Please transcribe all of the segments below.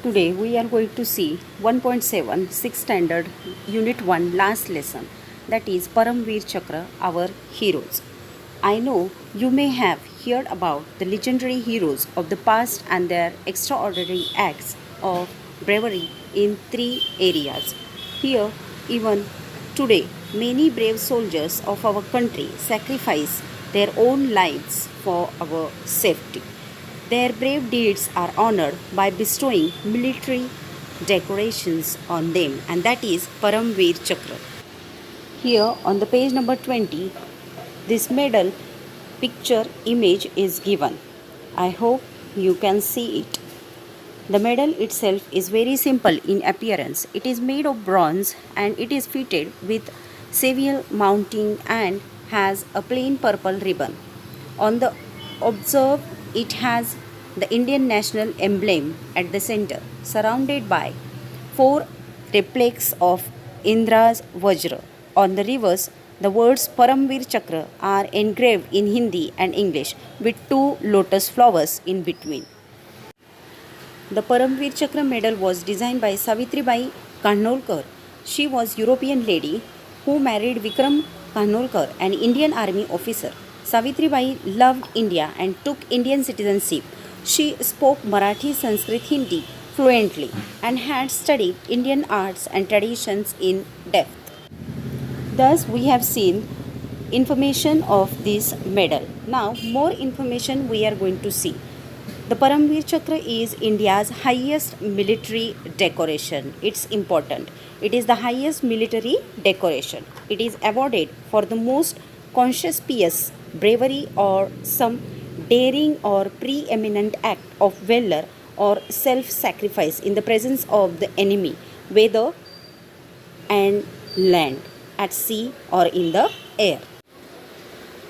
Today we are going to see 1.7 6th standard unit 1 last lesson, that is Paramveer Chakra, our heroes. I know you may have heard about the legendary heroes of the past and their extraordinary acts of bravery in three areas. Here, even today, many brave soldiers of our country sacrifice their own lives for our safety. Their brave deeds are honored by bestowing military decorations on them, and that is Paramveer Chakra. Here on the page number 20, this medal picture image is given. I hope you can see it. The medal itself is very simple in appearance. It is made of bronze and it is fitted with savile mounting and has a plain purple ribbon. On the obverse, it has the Indian national emblem at the center, surrounded by four replicas of Indra's Vajra. On the reverse, the words Paramveer Chakra are engraved in Hindi and English with two lotus flowers in between. The Paramveer Chakra medal was designed by Savitribai Kanholkar. She was European lady who married Vikram Kanholkar, an Indian army officer. Savitribai loved India and took Indian citizenship. She spoke Marathi, Sanskrit, Hindi fluently and had studied Indian arts and traditions in depth. Thus, we have seen information of this medal. Now, more information we are going to see. The Paramveer Chakra is India's highest military decoration. It's important. It is the highest military decoration. It is awarded for the most conspicuous bravery or some daring or preeminent act of valor or self-sacrifice in the presence of the enemy, whether and land, at sea or in the air.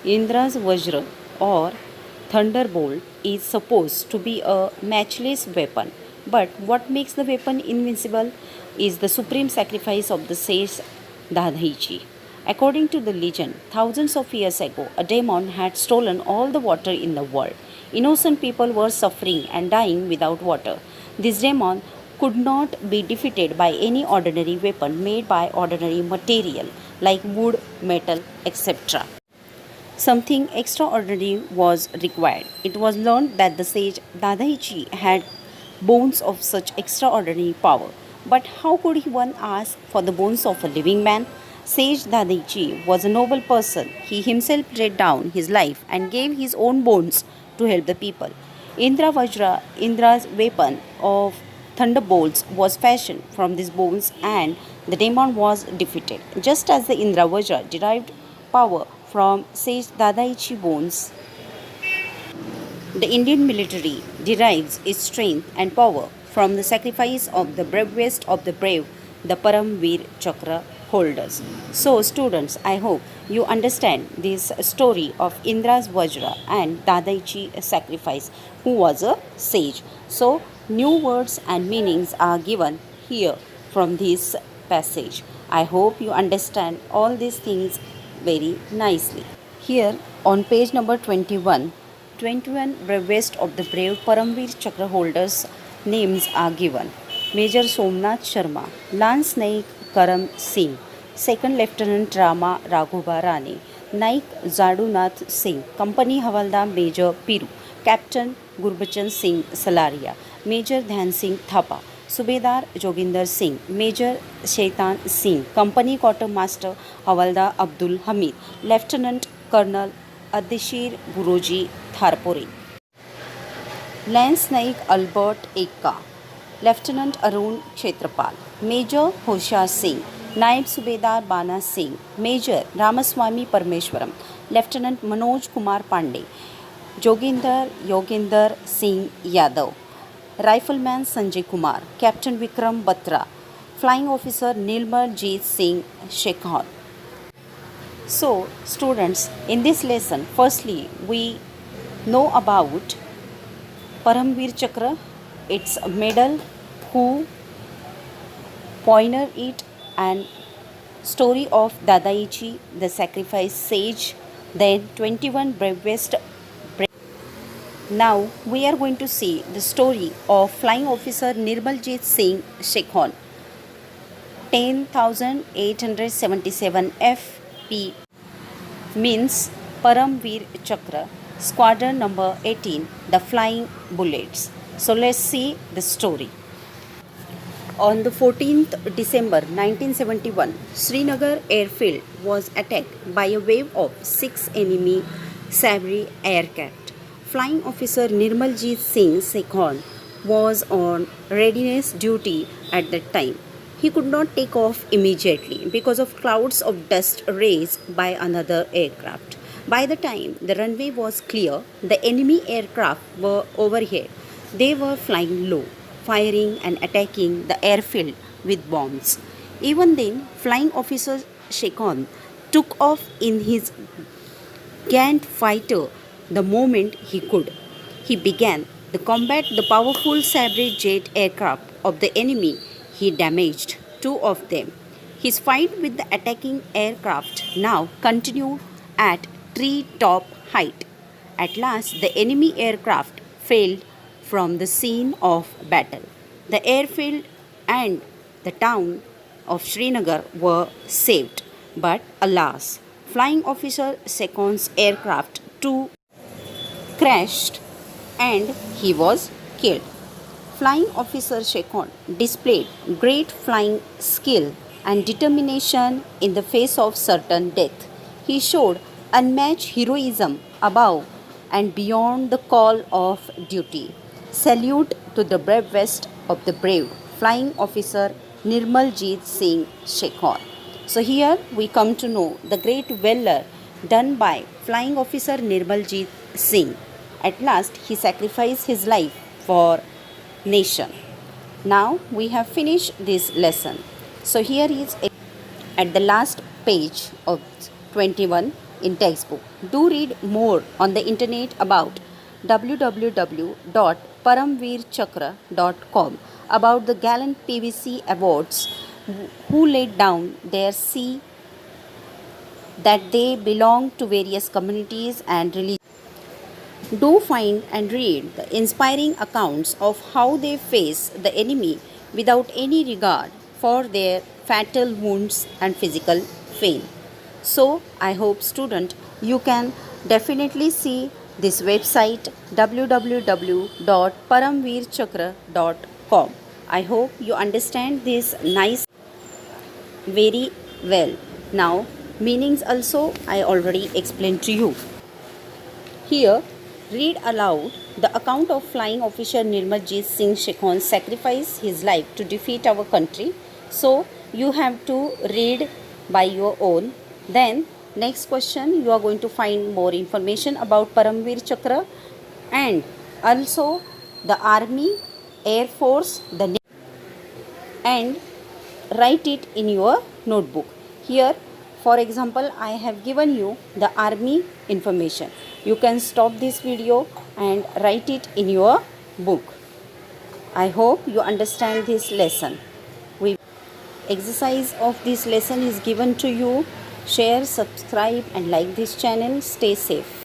Indra's Vajra or thunderbolt is supposed to be a matchless weapon, but what makes the weapon invincible is the supreme sacrifice of the sage Dadhaichi. According to the legend, thousands of years ago, a demon had stolen all the water in the world. Innocent people were suffering and dying without water. This demon could not be defeated by any ordinary weapon made by ordinary material like wood, metal, etc. Something extraordinary was required. It was learned that the sage Dadaichi had bones of such extraordinary power. But how could one ask for the bones of a living man? Sage Dadaichi was a noble person. He himself laid down his life and gave his own bones to help the people. Indra Vajra, Indra's weapon of thunderbolts, was fashioned from these bones and the demon was defeated. Just as the Indra Vajra derived power from sage Dadaichi bones, the Indian military derives its strength and power from the sacrifice of the bravest of the brave, the Paramveer Chakra holders. So, students, I hope you understand this story of Indra's Vajra and Dadaichi sacrifice, who was a sage. So, new words and meanings are given here from this passage. I hope you understand all these things very nicely. Here on page number 21, 21 bravest of the brave Paramveer Chakra holders names are given. Major Somnath Sharma, Lance Naik Karam Singh, Second Lieutenant Rama Raghova Rane, Naik Zadunath Singh, Company Havaldar Major Piru, Captain Gurbachan Singh Salaria, Major Dhyan Singh Thapa, Subedar Joginder Singh, Major Shaitan Singh, Company Quartermaster Havaldar Abdul Hamid, Lieutenant Colonel Adishir Guruji Tharpore, Lance Naik Albert Ekka, Lieutenant Arun Kshetrapal, Major Hoshar Singh, Naib Subedar Bana Singh, Major Ramaswamy Parmeshwaram, Lieutenant Manoj Kumar Pandey, Joginder Yoginder Singh Yadav, Rifleman Sanjay Kumar, Captain Vikram Batra, Flying Officer Nilmal Jeet Singh Shekhar. So, students, in this lesson, firstly, we know about Paramveer Chakra, its medal, who pioneered it, and story of Dadaichi, the sacrifice sage, then 21 bravest Now we are going to see the story of Flying Officer Nirmaljit Singh Shekhon, 10,877 FP means Paramveer Chakra, Squadron number 18, the Flying Bullets. So let's see the story. On the 14th December 1971, Srinagar airfield was attacked by a wave of 6 enemy Sabri aircraft. Flying Officer Nirmaljit Singh Sekhon was on readiness duty at that time. He could not take off immediately because of clouds of dust raised by another aircraft. By the time the runway was clear, the enemy aircraft were overhead. They were flying low, firing and attacking the airfield with bombs. Even then, Flying Officer Shekhon took off in his Gant fighter the moment he could. He began to combat the powerful Sabri jet aircraft of the enemy. He damaged 2 of them. His fight with the attacking aircraft now continued at tree-top height. At last, the enemy aircraft failed from the scene of battle. The airfield and the town of Srinagar were saved. But alas, Flying Officer Sekhon's aircraft too crashed and he was killed. Flying Officer Shekhon displayed great flying skill and determination in the face of certain death. He showed unmatched heroism above and beyond the call of duty. Salute to the bravest of the brave, Flying Officer Nirmaljit Singh Shekhon. So here we come to know the great valor done by Flying Officer Nirmaljit Singh. At last he sacrificed his life for nation. Now we have finished this lesson. So here is at the last page of 21 in textbook. Do read more on the internet about www.paramveerchakra.com about the gallant PVC awards who laid down their sea that they belong to various communities and religions. Do find and read the inspiring accounts of how they face the enemy without any regard for their fatal wounds and physical pain. So, I hope student you can definitely see this website www.paramveerchakra.com. I hope you understand this nice very well. Now, meanings also I already explained to you. Here, read aloud the account of Flying Officer Nirmaljit Singh Shekhon sacrificed his life to defeat our country. So, you have to read by your own. Then, next question, you are going to find more information about Paramveer Chakra and also the Army, Air Force, the Navy, and write it in your notebook. Here, for example, I have given you the Army information. You can stop this video and write it in your book. I hope you understand this lesson. Exercise of this lesson is given to you. Share, subscribe and like this channel. Stay safe.